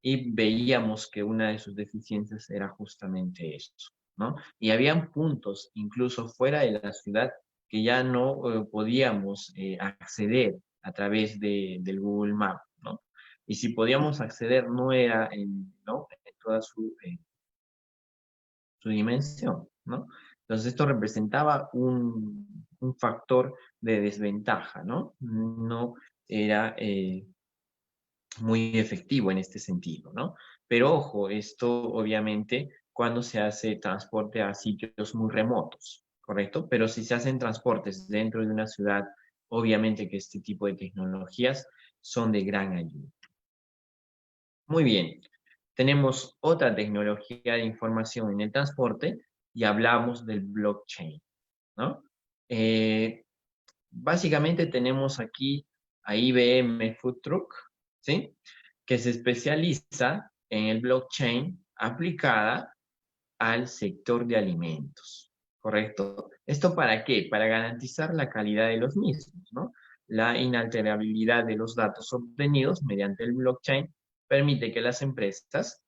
y veíamos que una de sus deficiencias era justamente esto, ¿no? Y habían puntos, incluso fuera de la ciudad, que ya no podíamos acceder a través del Google Map, ¿no? Y si podíamos acceder, no era ¿no? En toda su dimensión, ¿no? Entonces esto representaba un factor de desventaja, ¿no? No era muy efectivo en este sentido, ¿no? Pero ojo, esto obviamente cuando se hace transporte a sitios muy remotos, ¿correcto? Pero si se hacen transportes dentro de una ciudad, obviamente que este tipo de tecnologías son de gran ayuda. Muy bien, tenemos otra tecnología de información en el transporte y hablamos del blockchain, ¿no? Eh, Básicamente tenemos aquí a IBM Food Truck, ¿sí? Que se especializa en el blockchain aplicada al sector de alimentos, ¿correcto? ¿Esto para qué? Para garantizar la calidad de los mismos, ¿no? La inalterabilidad de los datos obtenidos mediante el blockchain permite que las empresas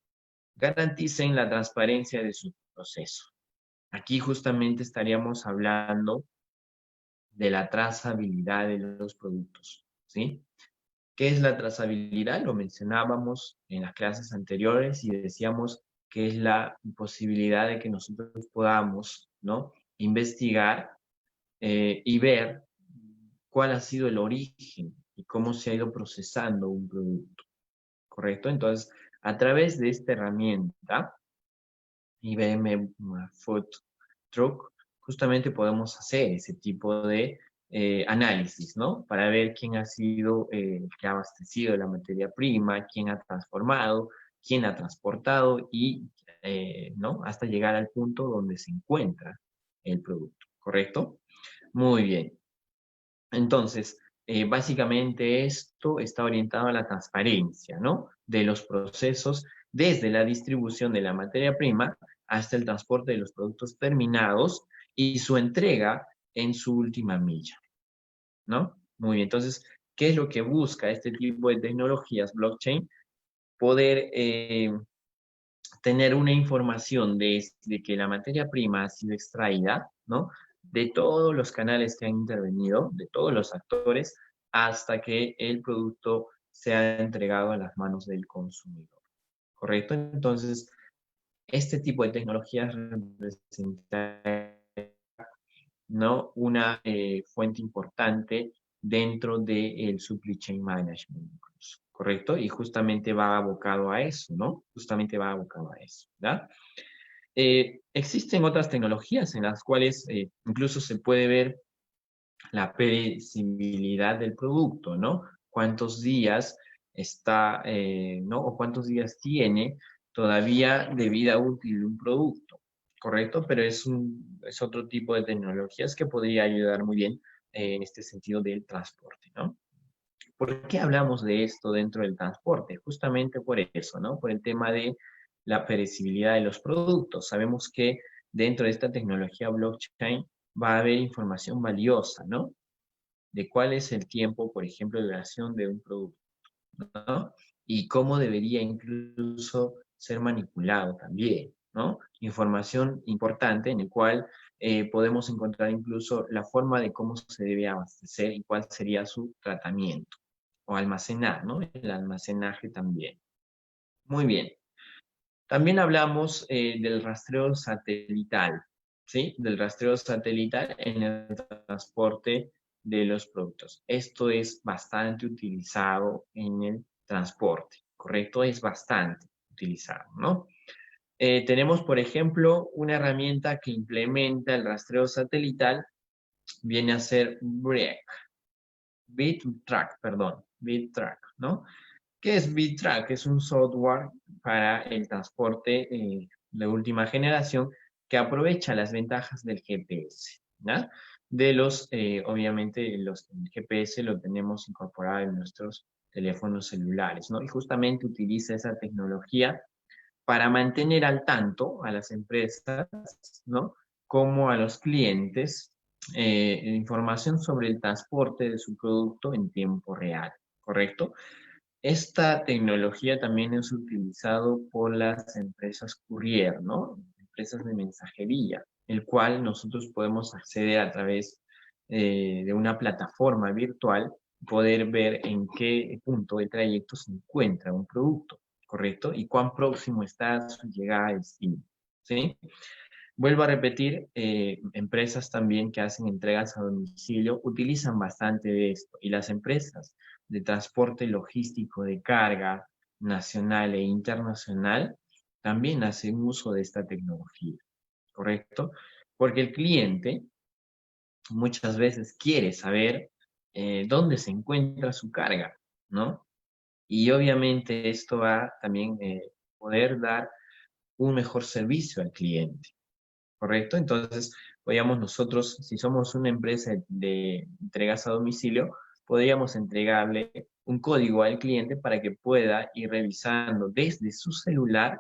garanticen la transparencia de su proceso. Aquí justamente estaríamos hablando de la trazabilidad de los productos, ¿sí? ¿Qué es la trazabilidad? Lo mencionábamos en las clases anteriores y decíamos que es la posibilidad de que nosotros podamos, ¿no? Investigar y ver cuál ha sido el origen y cómo se ha ido procesando un producto, ¿correcto? Entonces, a través de esta herramienta, IBM Food Truck, justamente podemos hacer ese tipo de análisis, ¿no? Para ver quién ha sido el que ha abastecido la materia prima, quién ha transformado, quién ha transportado y, ¿no? Hasta llegar al punto donde se encuentra el producto, ¿correcto? Muy bien. Entonces, básicamente esto está orientado a la transparencia, ¿no? De los procesos desde la distribución de la materia prima hasta el transporte de los productos terminados y su entrega en su última milla, ¿no? Muy bien, entonces, ¿qué es lo que busca este tipo de tecnologías blockchain? Poder tener una información de que la materia prima ha sido extraída, ¿no? De todos los canales que han intervenido, de todos los actores, hasta que el producto sea entregado a las manos del consumidor, ¿correcto? Entonces, este tipo de tecnologías representa, ¿no? Una fuente importante dentro del supply chain management, incluso, ¿correcto? Y justamente va abocado a eso, ¿no? Justamente va abocado a eso, ¿verdad? Existen otras tecnologías en las cuales incluso se puede ver la perecibilidad del producto, ¿no? Cuántos días está, ¿no? O cuántos días tiene todavía de vida útil un producto, ¿correcto? Pero es otro tipo de tecnologías que podría ayudar muy bien en este sentido del transporte, ¿no? ¿Por qué hablamos de esto dentro del transporte? Justamente por eso, ¿no? Por el tema de la perecibilidad de los productos. Sabemos que dentro de esta tecnología blockchain va a haber información valiosa, ¿no? De cuál es el tiempo, por ejemplo, de duración de un producto, ¿no? Y cómo debería incluso ser manipulado también, ¿no? Información importante en el cual podemos encontrar incluso la forma de cómo se debe abastecer y cuál sería su tratamiento. o almacenar, ¿no? El almacenaje también. Muy bien. También hablamos del rastreo satelital, ¿sí? Del rastreo satelital en el transporte de los productos. Esto es bastante utilizado en el transporte, ¿correcto? Es bastante utilizado, ¿no? Tenemos, por ejemplo, una herramienta que implementa el rastreo satelital, viene a ser BitTrack, perdón, BitTrack, ¿no? ¿Qué es BitTrack? Es un software para el transporte de última generación que aprovecha las ventajas del GPS, ¿ya? De los, obviamente, el GPS lo tenemos incorporado en nuestros teléfonos celulares, ¿no? Y justamente utiliza esa tecnología para mantener al tanto a las empresas, ¿no? Como a los clientes, información sobre el transporte de su producto en tiempo real, ¿correcto? Esta tecnología también es utilizado por las empresas courier, ¿no? Empresas de mensajería, el cual nosotros podemos acceder a través de una plataforma virtual, poder ver en qué punto de trayecto se encuentra un producto, ¿correcto? Y cuán próximo está a su llegada a destino, ¿sí? Vuelvo a repetir, empresas también que hacen entregas a domicilio utilizan bastante de esto, y las empresas de transporte logístico de carga nacional e internacional también hacen uso de esta tecnología, ¿correcto? Porque el cliente muchas veces quiere saber dónde se encuentra su carga, ¿no? Y obviamente esto va también poder dar un mejor servicio al cliente. ¿Correcto? Entonces, podríamos nosotros, si somos una empresa de entregas a domicilio, podríamos entregarle un código al cliente para que pueda ir revisando desde su celular,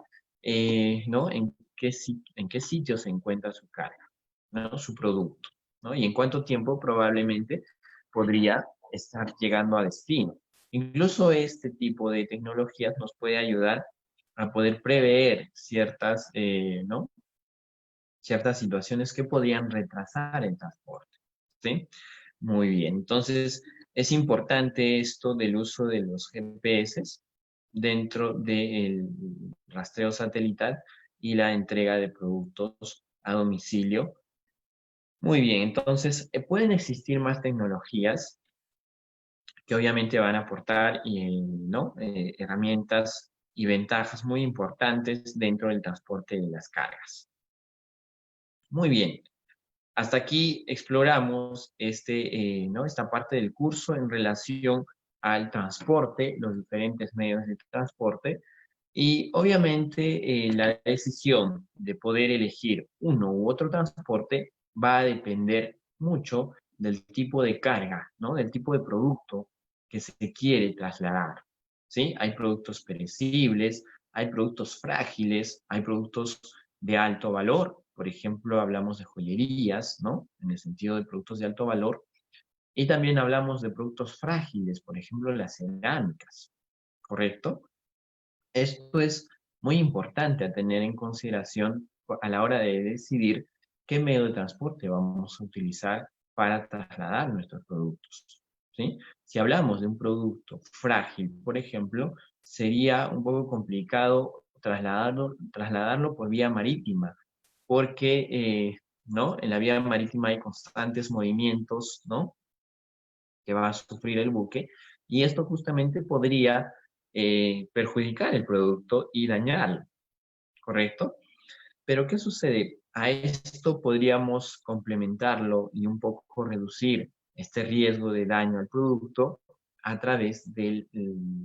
¿no? En qué sitio se encuentra su carga, ¿no? Su producto, ¿no? Y en cuánto tiempo probablemente podría estar llegando a destino. Incluso este tipo de tecnologías nos puede ayudar a poder prever ciertas, ¿no? Ciertas situaciones que podrían retrasar el transporte, ¿sí? Muy bien, entonces es importante esto del uso de los GPS dentro del rastreo satelital y la entrega de productos a domicilio. Muy bien, entonces pueden existir más tecnologías que obviamente van a aportar ¿no? Herramientas y ventajas muy importantes dentro del transporte de las cargas. Muy bien, hasta aquí exploramos ¿no? esta parte del curso en relación al transporte, los diferentes medios de transporte, y obviamente la decisión de poder elegir uno u otro transporte va a depender mucho del tipo de carga, ¿no? Del tipo de producto que se quiere trasladar, ¿sí? Hay productos perecibles, hay productos frágiles, hay productos de alto valor. Por ejemplo, hablamos de joyerías, ¿no? En el sentido de productos de alto valor. Y también hablamos de productos frágiles, por ejemplo, las cerámicas, ¿correcto? Esto es muy importante a tener en consideración a la hora de decidir qué medio de transporte vamos a utilizar para trasladar nuestros productos, ¿sí? Si hablamos de un producto frágil, por ejemplo, sería un poco complicado trasladarlo por vía marítima, porque ¿no? En la vía marítima hay constantes movimientos, ¿no? Que va a sufrir el buque, y esto justamente podría perjudicar el producto y dañarlo, ¿correcto? Pero ¿qué sucede? A esto podríamos complementarlo y un poco reducir este riesgo de daño al producto a través del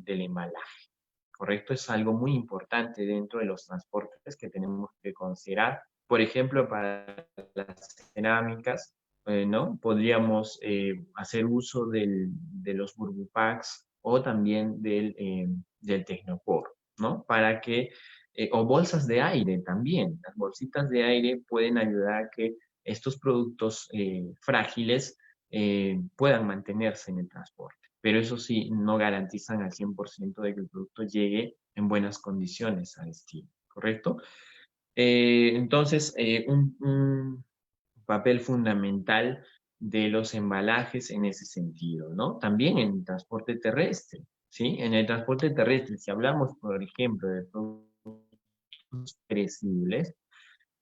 embalaje, ¿correcto? Es algo muy importante dentro de los transportes que tenemos que considerar. Por ejemplo, para las cerámicas, ¿no? Podríamos hacer uso de los Burbupacks o también del Tecnopor, ¿no? Para que, o bolsas de aire también. Las bolsitas de aire pueden ayudar a que estos productos frágiles puedan mantenerse en el transporte. Pero eso sí, no garantizan al 100% de que el producto llegue en buenas condiciones a destino, ¿correcto? Entonces, un papel fundamental de los embalajes en ese sentido, ¿no? También en el transporte terrestre, ¿sí? En el transporte terrestre, si hablamos, por ejemplo, de productos perecibles,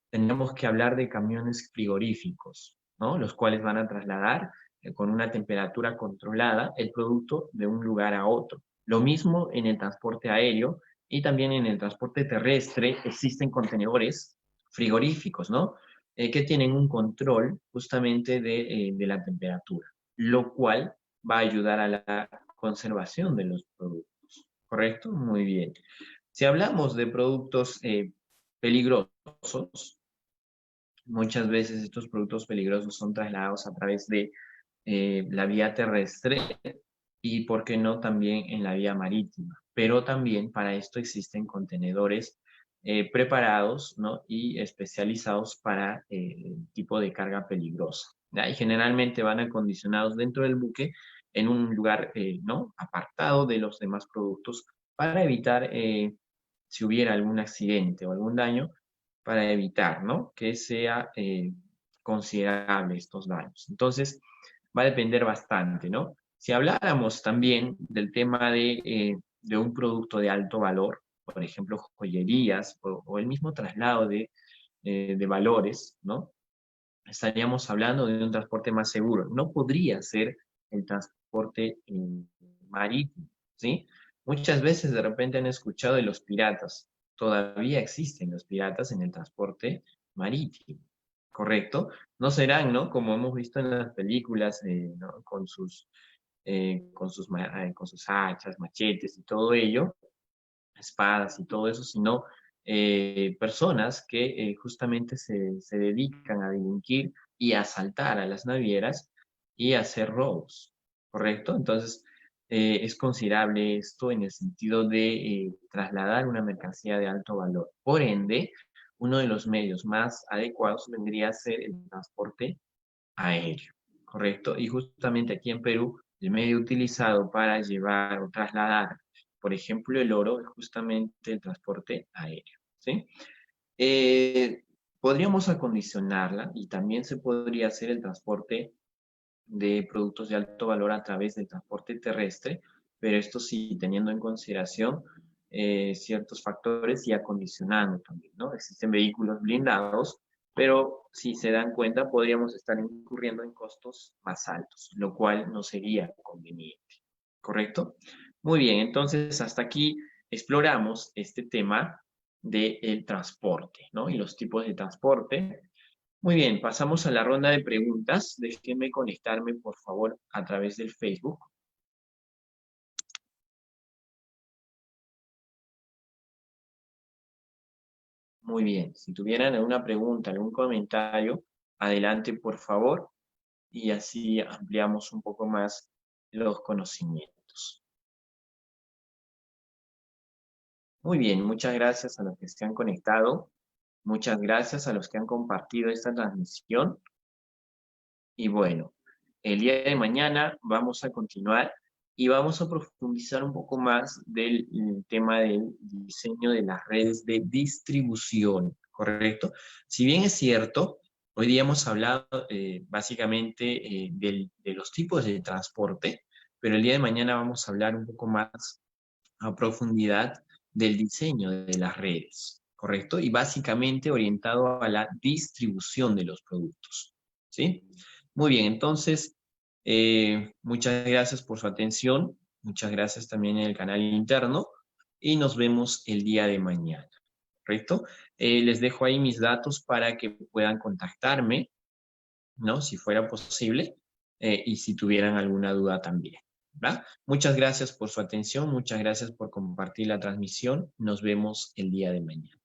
tendríamos que hablar de camiones frigoríficos, ¿no? Los cuales van a trasladar con una temperatura controlada el producto de un lugar a otro. Lo mismo en el transporte aéreo y también en el transporte terrestre existen contenedores frigoríficos, ¿no? Que tienen un control justamente de la temperatura, lo cual va a ayudar a la conservación de los productos, ¿correcto? Muy bien. Si hablamos de productos peligrosos, muchas veces estos productos peligrosos son trasladados a través de la vía terrestre y, ¿por qué no?, también en la vía marítima. Pero también para esto existen contenedores preparados, ¿no?, y especializados para el tipo de carga peligrosa, ¿ya? Y generalmente van acondicionados dentro del buque en un lugar, ¿no?, apartado de los demás productos para evitar, si hubiera algún accidente o algún daño, para evitar, ¿no?, que sea considerable estos daños. Entonces, va a depender bastante, ¿no? Si habláramos también del tema de un producto de alto valor, por ejemplo, joyerías o el mismo traslado de valores, ¿no? Estaríamos hablando de un transporte más seguro. No podría ser el transporte marítimo, ¿sí? Muchas veces de repente han escuchado de los piratas. Todavía existen los piratas en el transporte marítimo, ¿correcto? No serán, ¿no?, como hemos visto en las películas, ¿no?, con sus hachas, machetes y todo ello, espadas y todo eso, sino personas que justamente se dedican a delinquir y a asaltar a las navieras y a hacer robos, ¿correcto? Entonces, es considerable esto en el sentido de trasladar una mercancía de alto valor. Por ende, uno de los medios más adecuados vendría a ser el transporte aéreo, ¿correcto? Y justamente aquí en Perú, el medio utilizado para llevar o trasladar, por ejemplo, el oro es justamente el transporte aéreo, ¿sí? Eh, Podríamos acondicionarla y también se podría hacer el transporte de productos de alto valor a través del transporte terrestre, pero esto sí teniendo en consideración ciertos factores y acondicionando también, ¿no? Existen vehículos blindados, pero si se dan cuenta podríamos estar incurriendo en costos más altos, lo cual no sería conveniente, ¿correcto? Muy bien, entonces hasta aquí exploramos este tema del transporte, ¿no? Y los tipos de transporte. Muy bien, pasamos a la ronda de preguntas. Déjenme conectarme, por favor, a través del Facebook. Muy bien, si tuvieran alguna pregunta, algún comentario, adelante, por favor, y así ampliamos un poco más los conocimientos. Muy bien, muchas gracias a los que se han conectado. Muchas gracias a los que han compartido esta transmisión. Y bueno, el día de mañana vamos a continuar y vamos a profundizar un poco más del tema del diseño de las redes de distribución, ¿correcto? Si bien es cierto, hoy día hemos hablado básicamente de los tipos de transporte, pero el día de mañana vamos a hablar un poco más a profundidad del diseño de las redes, ¿correcto? Y básicamente orientado a la distribución de los productos, ¿sí? Muy bien, entonces, muchas gracias por su atención, muchas gracias también en el canal interno y nos vemos el día de mañana, ¿correcto? Les dejo ahí mis datos para que puedan contactarme, ¿no?, si fuera posible, y si tuvieran alguna duda también, ¿verdad? Muchas gracias por su atención, muchas gracias por compartir la transmisión. Nos vemos el día de mañana.